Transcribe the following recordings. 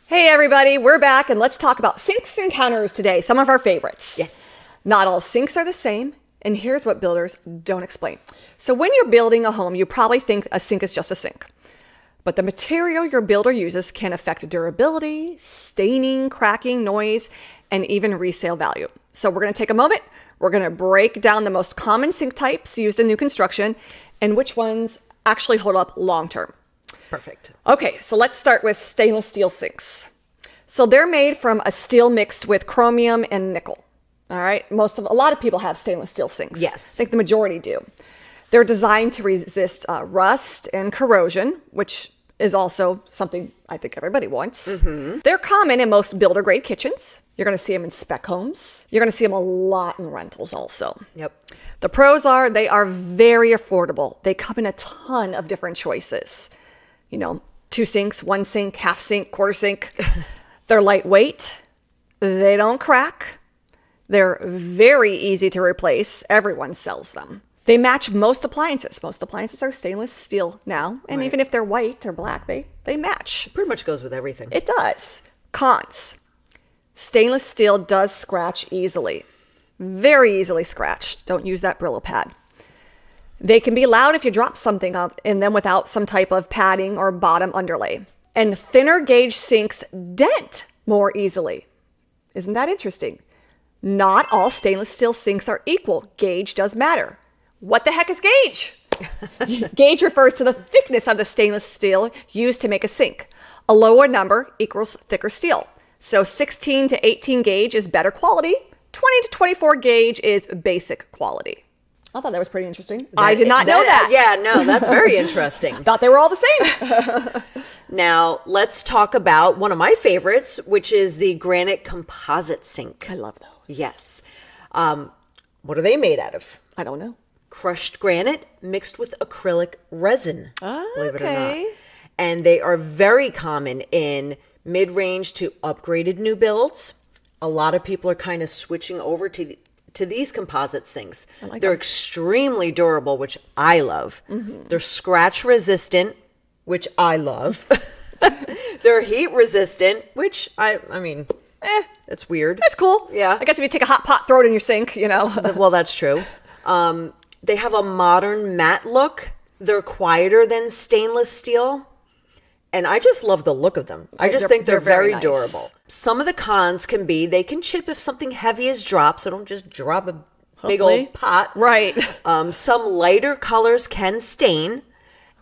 Hey everybody, we're back and let's talk about sinks and counters today, some of our favorites. Yes. Not all sinks are the same, and here's what builders don't explain. So when you're building a home, you probably think a sink is just a sink. But the material your builder uses can affect durability, staining, cracking, noise, and even resale value. So we're going to take a moment, we're going to break down the most common sink types used in new construction and which ones actually hold up long term. Perfect. Okay, so let's start with stainless steel sinks. So they're made from a steel mixed with chromium and nickel. All right, a lot of people have stainless steel sinks. Yes. I think the majority do. They're designed to resist rust and corrosion, which is also something I think everybody wants. Mm-hmm. They're common in most builder grade kitchens. You're going to see them in spec homes. You're going to see them a lot in rentals also. Yep. The pros are they are very affordable. They come in a ton of different choices. 2 sinks, 1 sink, half sink, quarter sink. They're lightweight. They don't crack. They're very easy to replace. Everyone sells them. They match most appliances. Most appliances are stainless steel now. And even if they're white or black, they match. It pretty much goes with everything. It does. Cons. Stainless steel does scratch easily. Very easily scratched. Don't use that Brillo pad. They can be loud if you drop something up in them without some type of padding or bottom underlay. And thinner gauge sinks dent more easily. Isn't that interesting? Not all stainless steel sinks are equal. Gauge does matter. What the heck is gauge? Gauge refers to the thickness of the stainless steel used to make a sink. A lower number equals thicker steel. So 16 to 18 gauge is better quality. 20 to 24 gauge is basic quality. I thought that was pretty interesting. I did not know that. Yeah, no, that's very interesting. Thought they were all the same. Now, let's talk about one of my favorites, which is the Granite composite sink. I love those. Yes. What are they made out of? I don't know. Crushed granite mixed with acrylic resin, believe it or not. Okay. And they are very common in mid-range to upgraded new builds. A lot of people are kind of switching over to these composite sinks. They're extremely durable, which I love. Mm-hmm. They're scratch resistant, which I love. They're heat resistant, which I mean, it's weird. That's cool. Yeah. I guess if you take a hot pot, throw it in your sink, Well, that's true. They have a modern matte look. They're quieter than stainless steel. And I just love the look of them. I just think they're very nice. durable. Some of the cons can be they can chip if something heavy is dropped, so don't just drop a big old pot. Right. Some lighter colors can stain,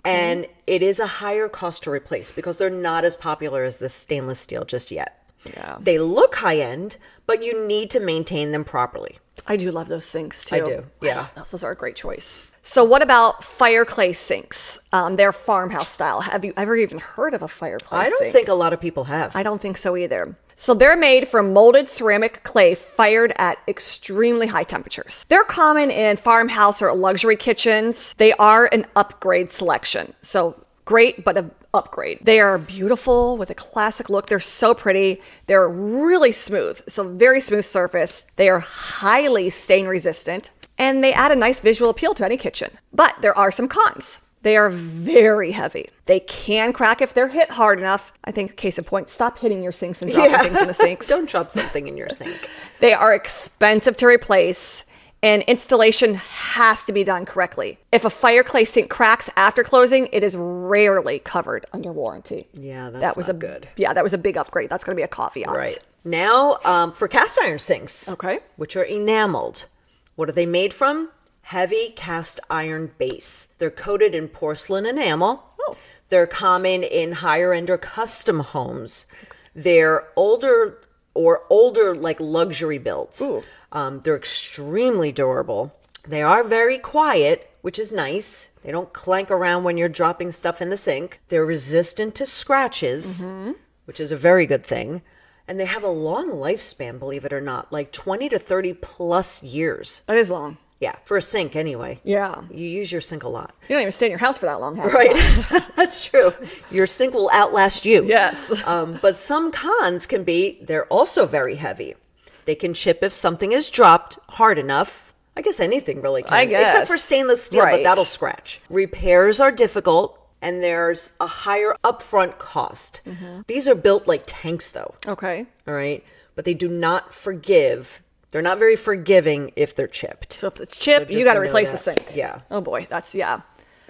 and it is a higher cost to replace because they're not as popular as the stainless steel just yet. Yeah. They look high-end, but you need to maintain them properly. I do love those sinks too. I do, yeah. Those are a great choice. So what about Fireclay sinks? They're farmhouse style. Have you ever even heard of a Fireclay sink? I don't think a lot of people have. I don't think so either. So they're made from molded ceramic clay fired at extremely high temperatures. They're common in farmhouse or luxury kitchens. They are an upgrade selection. So great, but an upgrade. They are beautiful with a classic look. They're so pretty. They're really smooth. So very smooth surface. They are highly stain resistant. And they add a nice visual appeal to any kitchen. But there are some cons. They are very heavy. They can crack if they're hit hard enough. I think, case in point, stop hitting your sinks and dropping things in the sinks. Don't drop something in your sink. They are expensive to replace, and installation has to be done correctly. If a Fireclay sink cracks after closing, it is rarely covered under warranty. Yeah, that's not good. Yeah, that was a big upgrade. That's going to be a caveat. Right. Now, for cast iron sinks, Okay. which are enameled. What are they made from? Heavy cast iron base. They're coated in porcelain enamel. Oh. They're common in higher end or custom homes. They're older like luxury builds. Ooh. They're extremely durable. They are very quiet, which is nice. They don't clank around when you're dropping stuff in the sink. They're resistant to scratches, which is a very good thing. And they have a long lifespan, believe it or not, like 20 to 30 plus years. That is long. Yeah, for a sink anyway. Yeah. You use your sink a lot. You don't even stay in your house for that long. Right. That's true. Your sink will outlast you. Yes. But some cons can be, they're also very heavy. They can chip if something is dropped hard enough. I guess anything really can. I guess. Except for stainless steel, Right. but that'll scratch. Repairs are difficult. and there's a higher upfront cost. These are built like tanks, though. Okay. All right. But they do not forgive. They're not very forgiving if they're chipped. So if it's chipped, So you got to just replace know the that. sink. Yeah. Oh boy, that's yeah.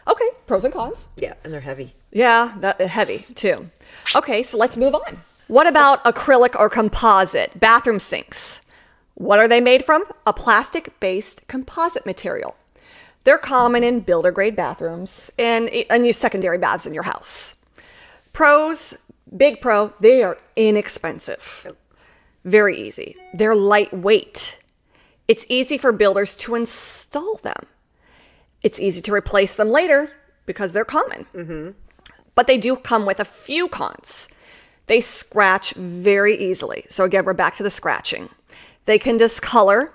Okay, pros and cons. Yeah, and they're heavy. Yeah, that heavy too. Okay, so let's move on. What about acrylic or composite bathroom sinks? What are they made from? A plastic-based composite material. They're common in builder-grade bathrooms and use secondary baths in your house. Pros, big pro, they are inexpensive. Very easy. They're lightweight. It's easy for builders to install them. It's easy to replace them later because they're common. But they do come with a few cons. They scratch very easily. So again, we're back to the scratching. They can discolor.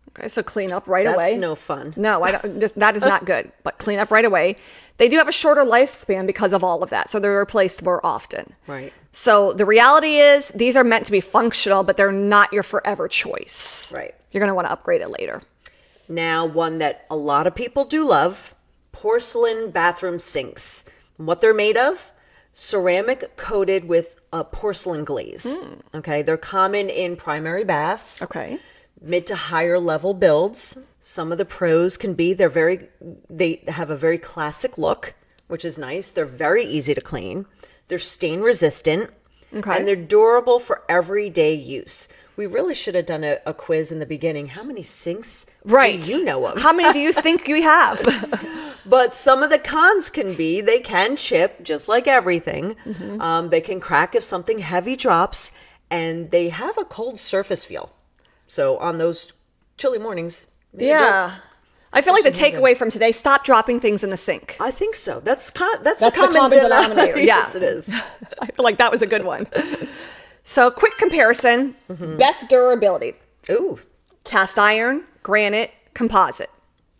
Okay, so clean up right away. That's no fun. No, that is not good. But clean up right away. They do have a shorter lifespan because of all of that. So they're replaced more often. Right. So the reality is these are meant to be functional, but they're not your forever choice. Right. You're going to want to upgrade it later. Now, one that a lot of people do love, porcelain bathroom sinks. What they're made of? Ceramic coated with a porcelain glaze. Okay. They're common in primary baths. Okay. Mid to higher level builds. Some of the pros can be they have a very classic look, which is nice. They're very easy to clean. They're stain resistant. Okay. And they're durable for everyday use. We really should have done a quiz in the beginning. How many sinks do you know of? How many do you think you have? But some of the cons can be they can chip just like everything. They can crack if something heavy drops, and they have a cold surface feel. So on those chilly mornings, Yeah. I feel like the takeaway from today, stop dropping things in the sink. I think so. That's the the common common denominator. Yeah. Yes, it is. I feel like that was a good one. So quick comparison, best durability, Ooh, cast iron, granite, composite.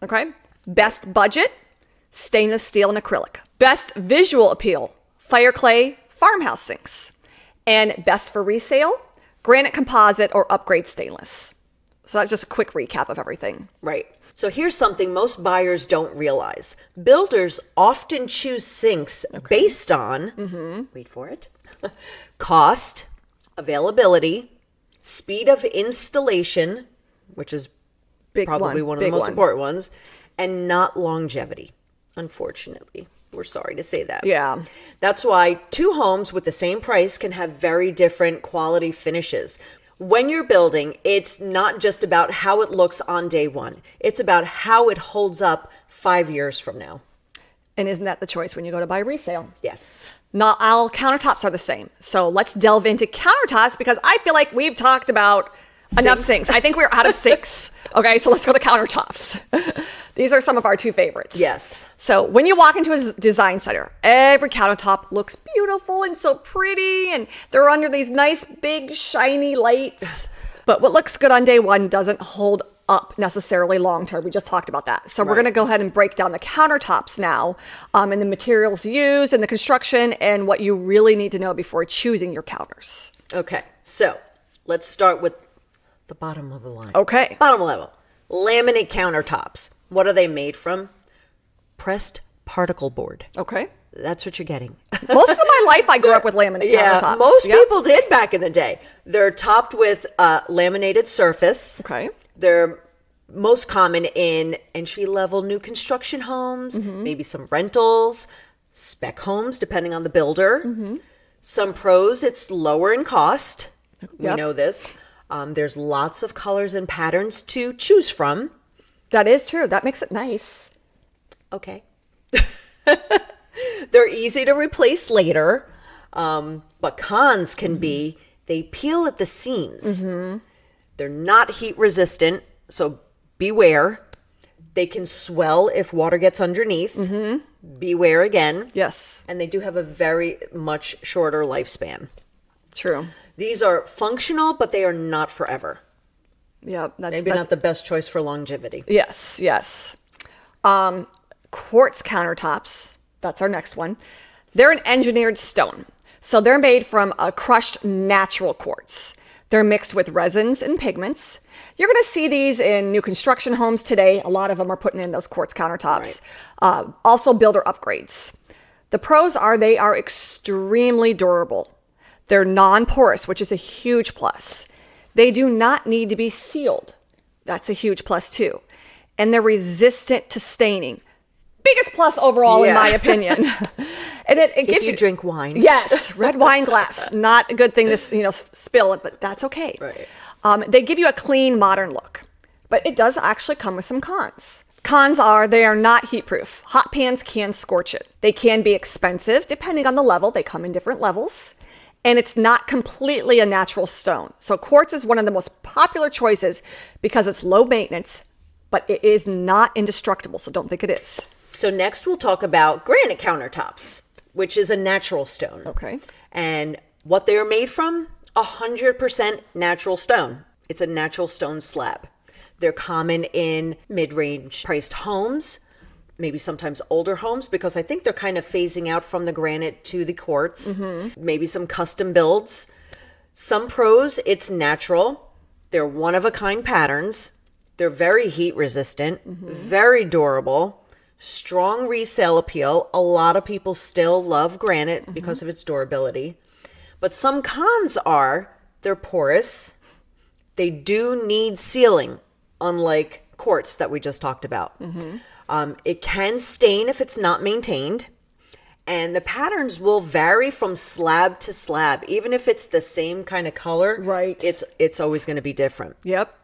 Okay. Best budget, stainless steel and acrylic. Best visual appeal, Fireclay farmhouse sinks. And best for resale, granite composite or upgrade stainless. So that's just a quick recap of everything. right. So here's something most buyers don't realize. Builders often choose sinks based on, wait for it, cost, availability, speed of installation, which is probably one of the most important ones, and not longevity. Unfortunately, we're sorry to say that. Yeah. That's why two homes with the same price can have very different quality finishes. When you're building, it's not just about how it looks on day one. It's about how it holds up 5 years from now. And isn't that the choice when you go to buy resale? Yes. Not all countertops are the same. So let's delve into countertops because I feel like we've talked about enough sinks. I think we're out of sinks. Okay, so let's go to countertops. These are some of our two favorites. Yes. So when you walk into a design center, every countertop looks beautiful and so pretty, and they're under these nice, big, shiny lights. But what looks good on day one doesn't hold up necessarily long term. We just talked about that. So we're going to go ahead and break down the countertops now, and the materials used and the construction and what you really need to know before choosing your counters. Okay, so let's start with the bottom of the line. Okay. Bottom level. Laminate countertops. What are they made from? Pressed particle board. Okay. That's what you're getting. Most of my life I grew up with laminate countertops. Most people did back in the day. They're topped with laminated surface. Okay. They're most common in entry-level new construction homes, maybe some rentals, spec homes, depending on the builder. Some pros, it's lower in cost. We know this. There's lots of colors and patterns to choose from. That is true. That makes it nice. Okay. They're easy to replace later. But cons can be they peel at the seams. They're not heat resistant, so beware. They can swell if water gets underneath. Beware again. Yes. And they do have a very much shorter lifespan. True. These are functional, but they are not forever. Yeah. Maybe not the best choice for longevity. Yes. Yes. Quartz countertops. That's our next one. They're an engineered stone. So they're made from a crushed natural quartz. They're mixed with resins and pigments. You're going to see these in new construction homes today. A lot of them are putting in those quartz countertops. Also builder upgrades. The pros are they are extremely durable. They're non-porous, which is a huge plus. They do not need to be sealed. That's a huge plus too. And they're resistant to staining. Biggest plus overall, in my opinion. And it gives you drink wine. Yes, red wine glass. Not a good thing to spill it, but that's okay. Right. They give you a clean, modern look. But it does actually come with some cons. Cons are they are not heat proof. Hot pans can scorch it. They can be expensive depending on the level. They come in different levels. And it's not completely a natural stone. So quartz is one of the most popular choices because it's low maintenance, but it is not indestructible. So don't think it is. So next we'll talk about granite countertops, which is a natural stone. Okay. And what they're made from, 100% natural stone. It's a natural stone slab. They're common in mid-range priced homes, maybe sometimes older homes, because I think they're kind of phasing out from the granite to the quartz, maybe some custom builds. Some pros, it's natural. They're one-of-a-kind patterns. They're very heat resistant, very durable, strong resale appeal. A lot of people still love granite because of its durability. But some cons are they're porous. They do need sealing, unlike quartz that we just talked about. It can stain if it's not maintained. And the patterns will vary from slab to slab. Even if it's the same kind of color, right? It's always going to be different. Yep.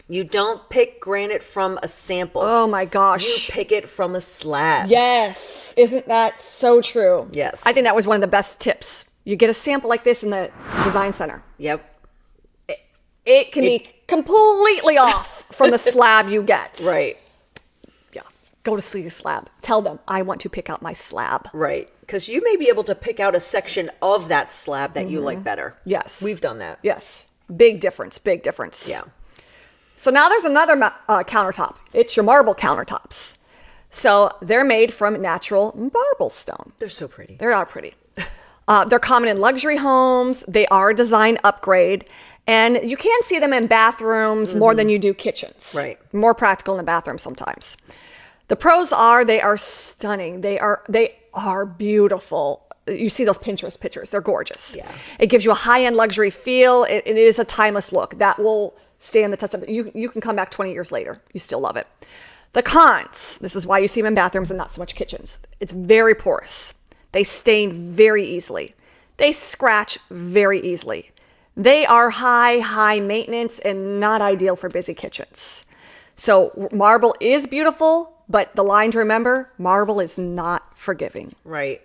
You don't pick granite from a sample. Oh my gosh. You pick it from a slab. Yes. Isn't that so true? Yes. I think that was one of the best tips. You get a sample like this in the design center. Yep. It can be completely off from the slab you get. Right. Yeah. Go to see the slab. Tell them, I want to pick out my slab. Right. Because you may be able to pick out a section of that slab that you like better. Yes. We've done that. Yes. Big difference. Big difference. Yeah. So now there's another countertop. It's your marble countertops. So they're made from natural marble stone. They're so pretty. They are pretty. They're common in luxury homes. They are a design upgrade. And you can see them in bathrooms more than you do kitchens. Right. More practical in the bathroom sometimes. The pros are they are stunning. They are beautiful. You see those Pinterest pictures. They're gorgeous. Yeah. It gives you a high-end luxury feel. It is a timeless look that will stand the test of you can come back 20 years later. You still love it. The cons. This is why you see them in bathrooms and not so much kitchens. It's very porous. They stain very easily. They scratch very easily. They are high maintenance and not ideal for busy kitchens. So marble is beautiful, but the line to remember, marble is not forgiving. Right.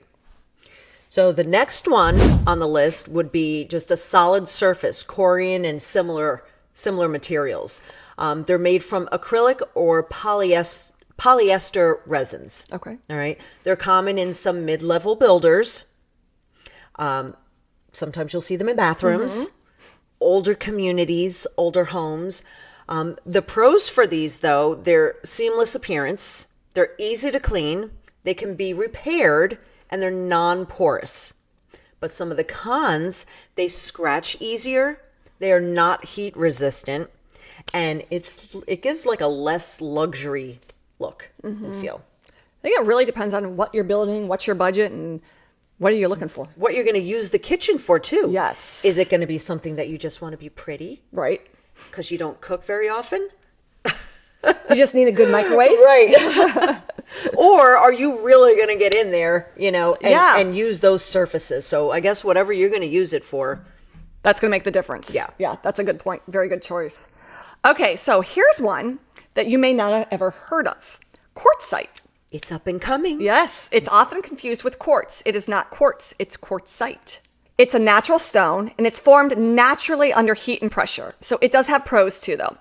So the next one on the list would be just a solid surface, Corian and similar materials. They're made from acrylic or polyester resins. Okay. All right. They're common in some mid-level builders. Sometimes you'll see them in bathrooms, older communities, older homes. The pros for these, though, they're seamless appearance. They're easy to clean. They can be repaired, and they're non-porous. But some of the cons, they scratch easier. They are not heat resistant, and it gives like a less luxury look and feel. I think it really depends on what you're building, what's your budget, and what are you looking for? What you're going to use the kitchen for, too. Yes. Is it going to be something that you just want to be pretty? Right. Because you don't cook very often? You just need a good microwave? Right. Or are you really going to get in there, and use those surfaces? So I guess whatever you're going to use it for. That's going to make the difference. Yeah. Yeah, that's a good point. Very good choice. Okay, so here's one that you may not have ever heard of. Quartzite. It's up and coming. Yes, it's often confused with quartz. It is not quartz, it's quartzite. It's a natural stone, and it's formed naturally under heat and pressure. So it does have pros too, though.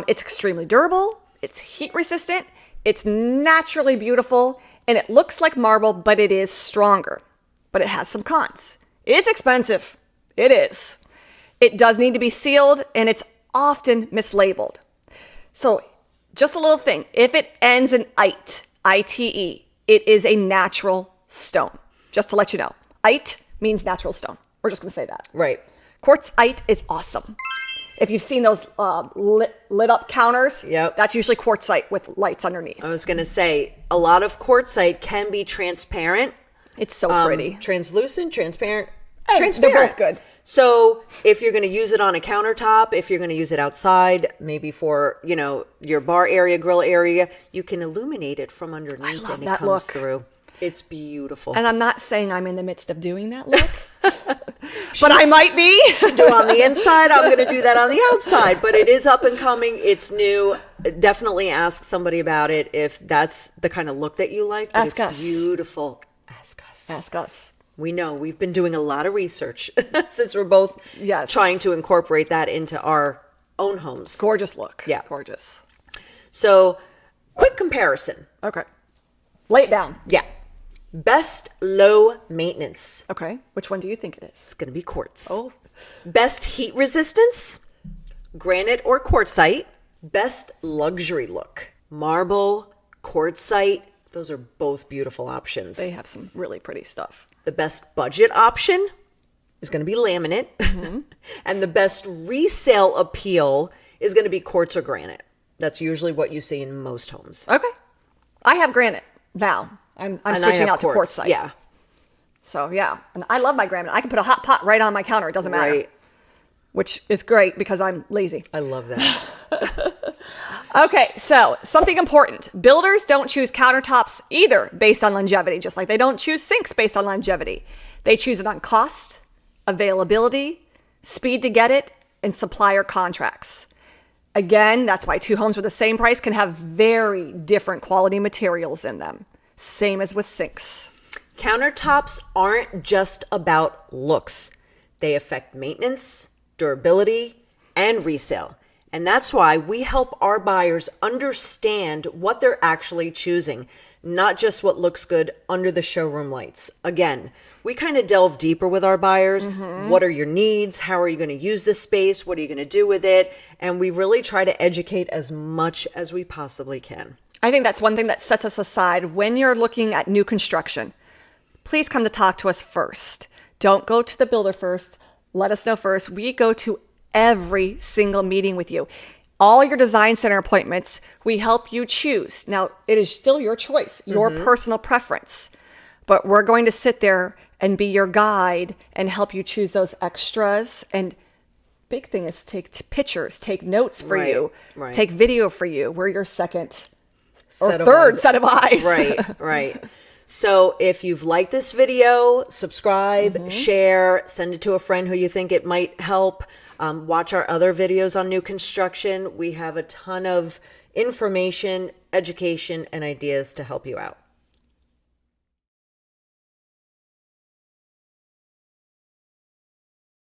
It's extremely durable, it's heat resistant, it's naturally beautiful, and it looks like marble, but it is stronger. But it has some cons. It's expensive. It is. It does need to be sealed, and it's often mislabeled. So just a little thing. If it ends in ite, I-T-E, it is a natural stone. Just to let you know. Ite means natural stone. We're just going to say that. Right. Quartzite is awesome. If you've seen those lit up counters, Yep. That's usually quartzite with lights underneath. I was going to say, a lot of quartzite can be transparent, It's so pretty. Translucent, transparent, They're both good. So if you're going to use it on a countertop, if you're going to use it outside, maybe for, your bar area, grill area, you can illuminate it from underneath and it comes through. It's beautiful. And I'm not saying I'm in the midst of doing that look, but I might be. Do on the inside. I'm going to do that on the outside, but it is up and coming. It's new. Definitely ask somebody about it if that's the kind of look that you like. Ask us. Beautiful. Ask us. Ask us. We know we've been doing a lot of research since we're both trying to incorporate that into our own homes. Gorgeous look. Yeah. Gorgeous. So, quick comparison. Okay. Lay it down. Yeah. Best low maintenance. Okay. Which one do you think it is? It's going to be quartz. Oh. Best heat resistance. Granite or quartzite. Best luxury look. Marble, quartzite. Those are both beautiful options. They have some really pretty stuff. The best budget option is going to be laminate. Mm-hmm. And the best resale appeal is going to be quartz or granite. That's usually what you see in most homes. Okay. I have granite now. I'm switching out to quartzite. Yeah. So, yeah. And I love my granite. I can put a hot pot right on my counter. It doesn't matter. Right. Which is great because I'm lazy. I love that. Okay, so something important. Builders don't choose countertops either based on longevity, just like they don't choose sinks based on longevity. They choose it on cost, availability, speed to get it, and supplier contracts. Again, that's why two homes with the same price can have very different quality materials in them. Same as with sinks. Countertops aren't just about looks. They affect maintenance, durability, and resale. And that's why we help our buyers understand what they're actually choosing, not just what looks good under the showroom lights. Again, we kind of delve deeper with our buyers. Mm-hmm. What are your needs? How are you going to use this space? What are you going to do with it? And we really try to educate as much as we possibly can. I think that's one thing that sets us aside when you're looking at new construction. Please come to talk to us first. Don't go to the builder first. Let us know first. We go to every single meeting with you. All your design center appointments, we help you choose. Now, it is still your choice, your personal preference, but we're going to sit there and be your guide and help you choose those extras. And big thing is take pictures, take notes for you, take video for you. We're your second or third set of eyes. Right. So if you've liked this video, subscribe, share, send it to a friend who you think it might help. Watch our other videos on new construction. We have a ton of information, education, and ideas to help you out.